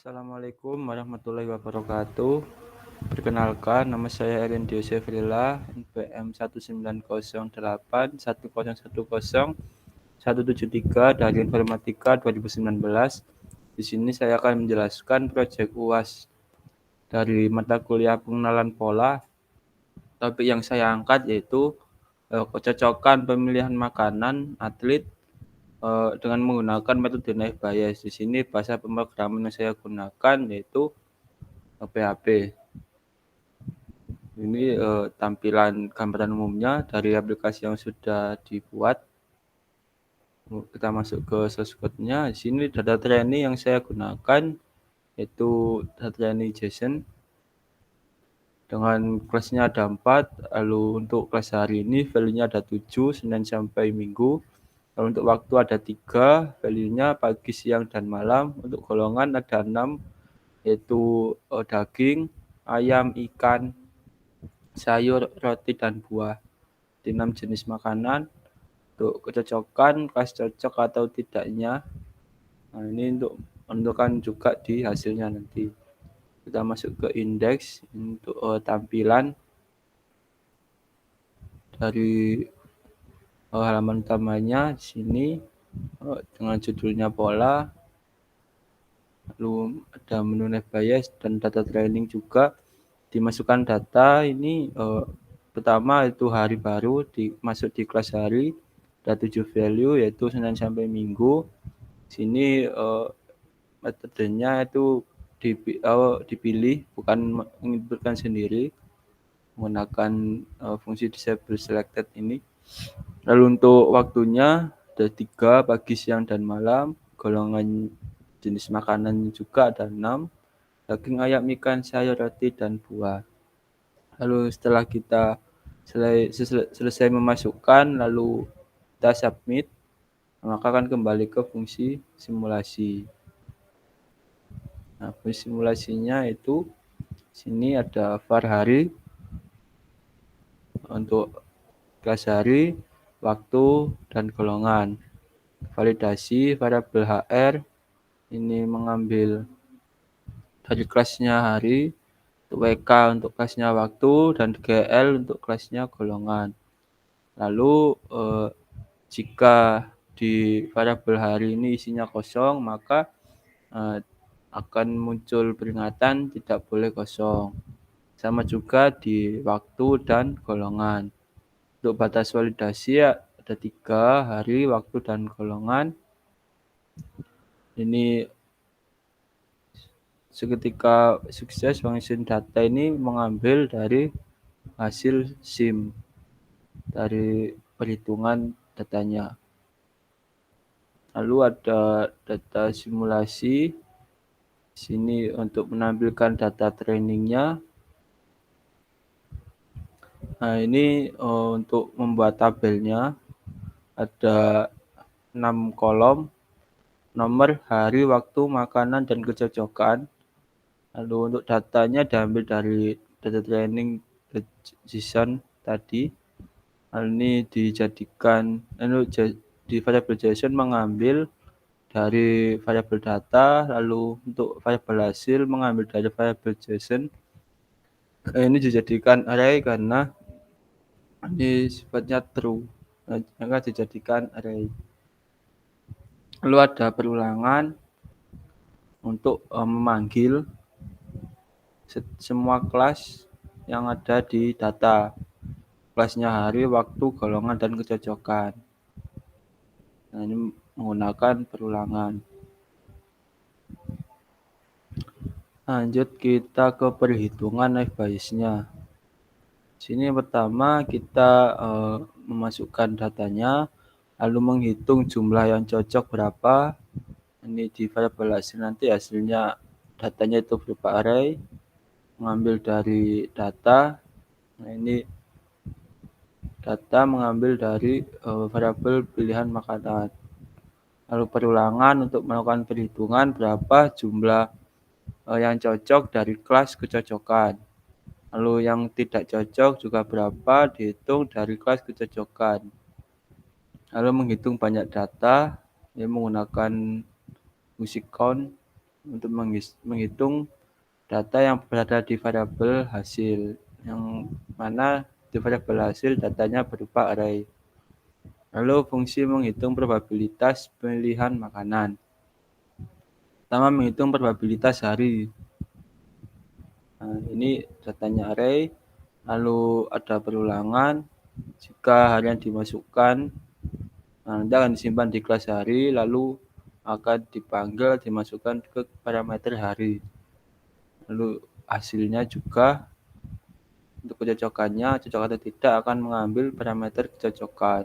Assalamualaikum warahmatullahi wabarakatuh. Perkenalkan, nama saya Erin Diosefrila, NPM 19081011073 dari Informatika 2019. Di sini saya akan menjelaskan proyek UAS dari mata kuliah pengenalan pola. Topik yang saya angkat yaitu kecocokan pemilihan makanan atlet dengan menggunakan metode naive Bayes. Di sini bahasa pemrograman yang saya gunakan yaitu PHP. Ini tampilan gambaran umumnya dari aplikasi yang sudah dibuat. Kita masuk ke source code-nya. Di sini data training yang saya gunakan yaitu data training JSON. Dengan kelasnya ada 4, lalu untuk kelas hari ini value-nya ada 7, Senin sampai Minggu. Lalu untuk waktu ada 3, value-nya pagi, siang, dan malam. Untuk golongan ada 6, yaitu daging, ayam, ikan, sayur, roti, dan buah. Di 6 jenis makanan. Untuk kecocokan, kelas cocok atau tidaknya. Nah, ini untuk menentukan juga di hasilnya nanti. Kita masuk ke indeks untuk tampilan dari halaman utamanya di sini dengan judulnya pola, lalu ada menu naive Bayes dan data training juga. Dimasukkan data ini pertama itu hari baru masuk di kelas hari, ada 7 value yaitu Senin sampai Minggu. Sini metodenya itu dipilih, bukan menginputkan sendiri menggunakan fungsi disable selected ini. Lalu untuk waktunya ada 3, pagi, siang, dan malam. Golongan jenis makanan juga ada 6, daging, ayam, ikan, sayur, roti, dan buah. Lalu setelah kita selesai memasukkan, lalu kita submit, maka akan kembali ke fungsi simulasi. Nah, fungsi simulasinya itu sini ada var hari untuk kelas hari, waktu, dan golongan. Validasi variabel HR ini mengambil dari kelasnya hari, untuk WK untuk kelasnya waktu, dan GL untuk kelasnya golongan. Lalu jika di variabel hari ini isinya kosong, maka akan muncul peringatan tidak boleh kosong. Sama juga di waktu dan golongan. Untuk batas validasi ada 3, hari, waktu, dan golongan. Ini seketika sukses function data ini mengambil dari hasil SIM dari perhitungan datanya. Lalu ada data simulasi sini untuk menampilkan data trainingnya. Nah, ini untuk membuat tabelnya ada 6 kolom, nomor, hari, waktu, makanan, dan kecocokan. Lalu untuk datanya diambil dari data training JSON tadi. Hal ini dijadikan di variabel JSON mengambil dari variabel data, lalu untuk variabel hasil mengambil dari variabel JSON. Ini dijadikan array karena ini sifatnya true, maka dijadikan array. Lalu ada perulangan untuk memanggil semua kelas yang ada di data. Kelasnya hari, waktu, golongan, dan kecocokan. Nah, ini menggunakan perulangan. Lanjut kita ke perhitungan naive Bayes-nya. Sini yang pertama kita memasukkan datanya, lalu menghitung jumlah yang cocok berapa. Ini di variabel hasil, nanti hasilnya datanya itu berupa array, mengambil dari data. Nah, ini data mengambil dari variabel pilihan makanan. Lalu perulangan untuk melakukan perhitungan berapa jumlah yang cocok dari kelas kecocokan. Lalu yang tidak cocok juga berapa dihitung dari kelas kecocokan. Lalu menghitung banyak data, ini menggunakan fungsi count. untuk menghitung data yang berada di variabel hasil, yang mana di variabel hasil datanya berupa array. Lalu fungsi menghitung probabilitas pemilihan makanan. Pertama, menghitung probabilitas hari. Nah, ini datanya array, lalu ada perulangan. Jika hari yang dimasukkan, nanti akan disimpan di kelas hari, lalu akan dipanggil, dimasukkan ke parameter hari. Lalu hasilnya juga untuk kecocokannya, cocok atau tidak akan mengambil parameter kecocokan.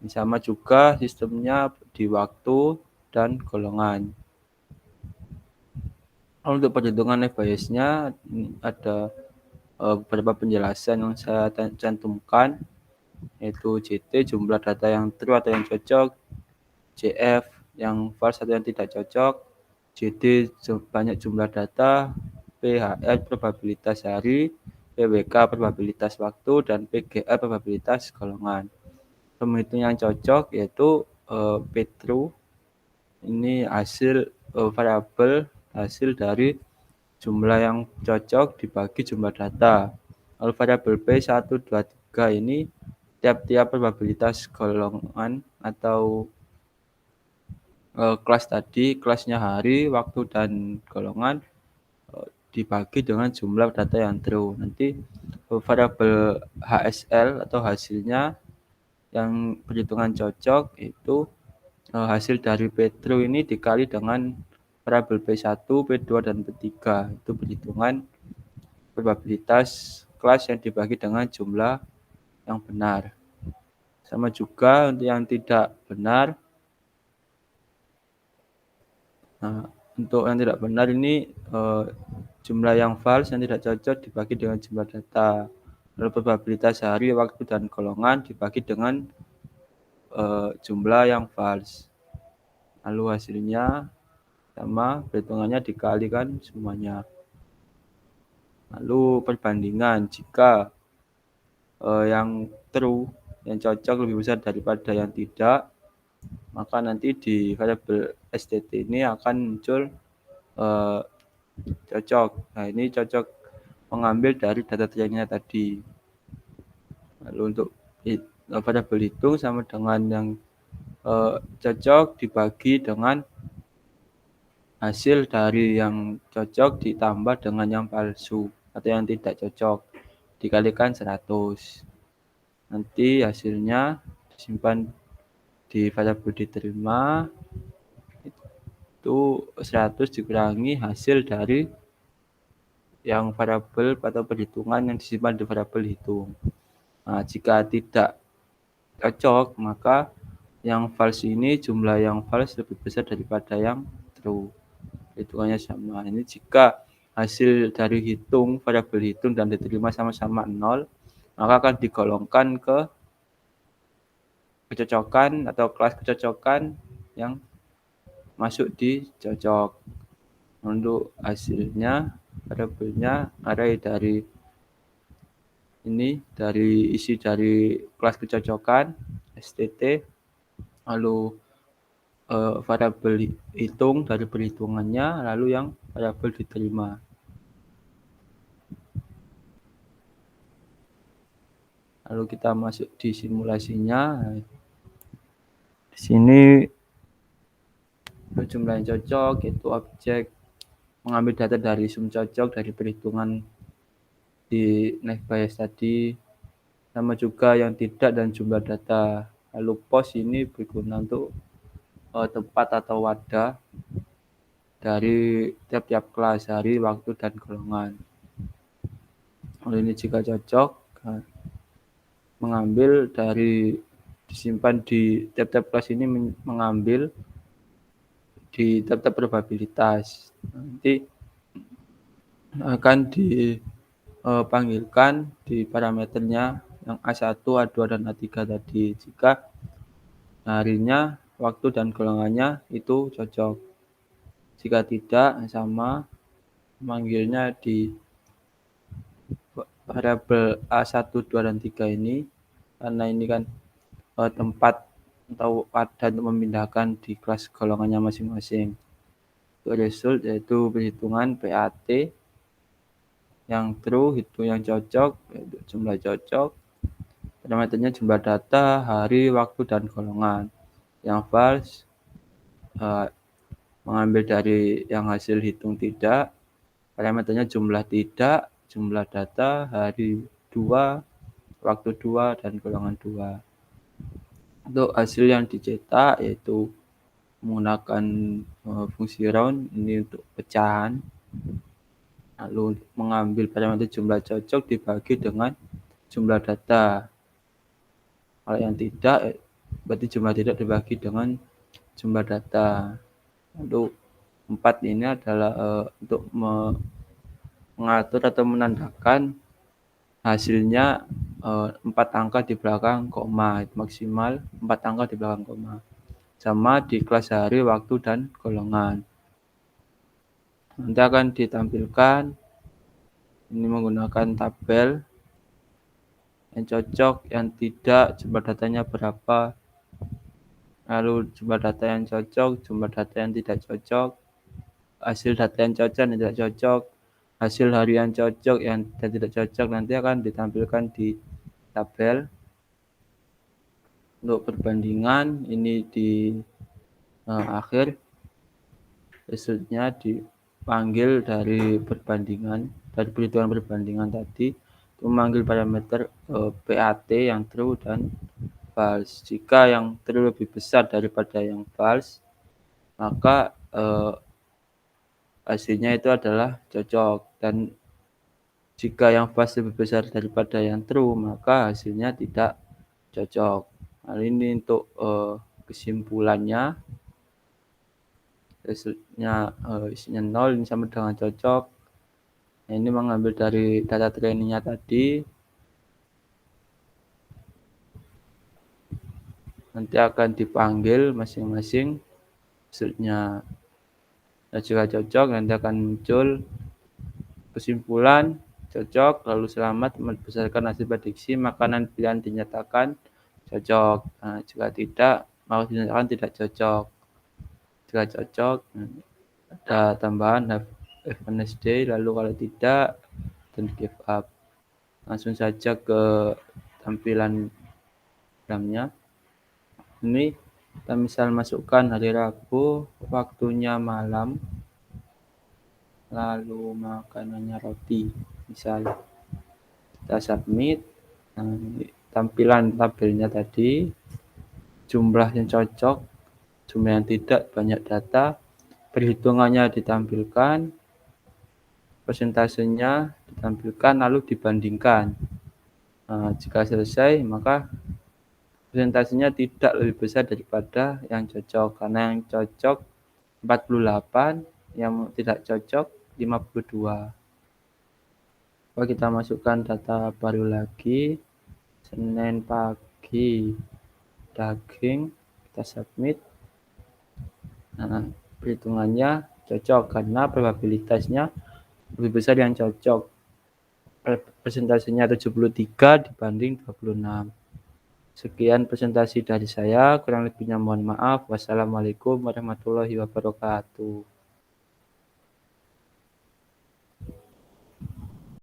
Sama juga sistemnya di waktu dan golongan. Lalu untuk perhitungan naive Bayes-nya ada beberapa penjelasan yang saya cantumkan, yaitu JT jumlah data yang true atau yang cocok, JF yang false atau yang tidak cocok, JD banyak jumlah data, PHR probabilitas hari, PWK probabilitas waktu, dan PGR probabilitas golongan. Penghitung yang cocok yaitu P-true, ini hasil variabel hasil dari jumlah yang cocok dibagi jumlah data. Lalu variabel P1, 2, 3 ini tiap-tiap probabilitas golongan atau kelas tadi, kelasnya hari, waktu, dan golongan dibagi dengan jumlah data yang true. Nanti variabel HSL atau hasilnya yang perhitungan cocok itu hasil dari P-true ini dikali dengan variabel P1, P2, dan P3. Itu perhitungan probabilitas kelas yang dibagi dengan jumlah yang benar. Sama juga untuk yang tidak benar. Nah, untuk yang tidak benar ini jumlah yang false yang tidak cocok dibagi dengan jumlah data. Lalu probabilitas hari, waktu, dan golongan dibagi dengan jumlah yang false. Lalu hasilnya sama, perhitungannya dikalikan semuanya. Lalu perbandingan, jika yang true, yang cocok lebih besar daripada yang tidak, maka nanti di variabel STT ini akan muncul cocok. Nah, ini cocok mengambil dari data trainingnya tadi. Lalu untuk variabel hitung sama dengan yang cocok dibagi dengan hasil dari yang cocok ditambah dengan yang palsu atau yang tidak cocok dikalikan 100. Nanti hasilnya disimpan di variabel diterima, itu 100 dikurangi hasil dari yang variabel atau perhitungan yang disimpan di variabel hitung. Nah, jika tidak cocok, maka yang false ini jumlah yang false lebih besar daripada yang true. Hitungannya sama. Ini jika hasil dari hitung, variabel hitung dan diterima sama-sama 0, maka akan digolongkan ke kecocokan atau kelas kecocokan yang masuk di cocok. Untuk hasilnya, variabelnya array dari ini, dari isi dari kelas kecocokan, STT, lalu variabel hitung dari perhitungannya, lalu yang variabel diterima. Lalu kita masuk di simulasinya. Di sini jumlah yang cocok itu objek mengambil data dari sum cocok dari perhitungan di naive Bayes tadi, sama juga yang tidak dan jumlah data. Lalu pos ini berguna untuk tempat atau wadah dari tiap-tiap kelas hari, waktu, dan golongan. Lalu ini jika cocok, mengambil dari disimpan di tiap-tiap kelas ini, mengambil di tiap-tiap probabilitas. Nanti akan dipanggilkan di parameternya yang A1, A2, dan A3 tadi. Jika harinya, waktu, dan golongannya itu cocok. Jika tidak, sama, manggilnya di variabel A1, 2, dan 3 ini, karena ini kan tempat atau wadah untuk memindahkan di kelas golongannya masing-masing. Untuk result yaitu perhitungan PAT yang true, hitung yang cocok, yaitu jumlah cocok. Parameternya jumlah data, hari, waktu, dan golongan. Yang false mengambil dari yang hasil hitung tidak. Parameternya jumlah tidak, jumlah data, hari 2, waktu 2, dan golongan 2. Untuk hasil yang dicetak yaitu menggunakan fungsi round ini untuk pecahan. Lalu mengambil parameter jumlah cocok dibagi dengan jumlah data. Kalau yang tidak, berarti jumlah tidak dibagi dengan jumlah data. Untuk 4 ini adalah untuk mengatur atau menandakan hasilnya 4 angka di belakang koma, maksimal 4 angka di belakang koma. Sama di kelas hari, waktu, dan golongan. Nanti akan ditampilkan ini menggunakan tabel yang cocok, yang tidak, jumlah datanya berapa, lalu jumlah data yang cocok, jumlah data yang tidak cocok, hasil data yang cocok dan tidak cocok, hasil harian cocok yang dan tidak cocok nanti akan ditampilkan di tabel. Untuk perbandingan ini di akhir resultnya dipanggil dari perbandingan, dari perhitungan perbandingan tadi, memanggil parameter PAT yang true dan false. Jika yang true lebih besar daripada yang false, maka hasilnya itu adalah cocok, dan jika yang false lebih besar daripada yang true, maka hasilnya tidak cocok. Hal ini untuk kesimpulannya, resultnya isinya 0, ini sama dengan cocok. Nah, ini mengambil dari data trainingnya tadi. Nanti akan dipanggil masing-masing resultnya. Nah, jika cocok nanti akan muncul kesimpulan cocok, lalu selamat berdasarkan hasil prediksi makanan pilihan dinyatakan cocok. Nah, jika tidak, maka dinyatakan tidak cocok. Jika cocok, ada tambahan have a nice day, lalu kalau tidak, don't give up. Langsung saja ke tampilan programnya. Ini kita misal masukkan hari Rabu, waktunya malam, lalu makanannya roti, misal kita submit. Nah, tampilan tabelnya tadi, jumlah yang cocok, jumlah yang tidak, banyak data, perhitungannya ditampilkan, persentasenya ditampilkan, lalu dibandingkan. Nah, jika selesai maka presentasinya tidak lebih besar daripada yang cocok, karena yang cocok 48, yang tidak cocok 52. Coba kita masukkan data baru lagi. Senin pagi daging, kita submit. Nah, perhitungannya cocok karena probabilitasnya lebih besar yang cocok. Presentasinya 73 dibanding 26. Sekian presentasi dari saya, kurang lebihnya mohon maaf. Wassalamualaikum warahmatullahi wabarakatuh.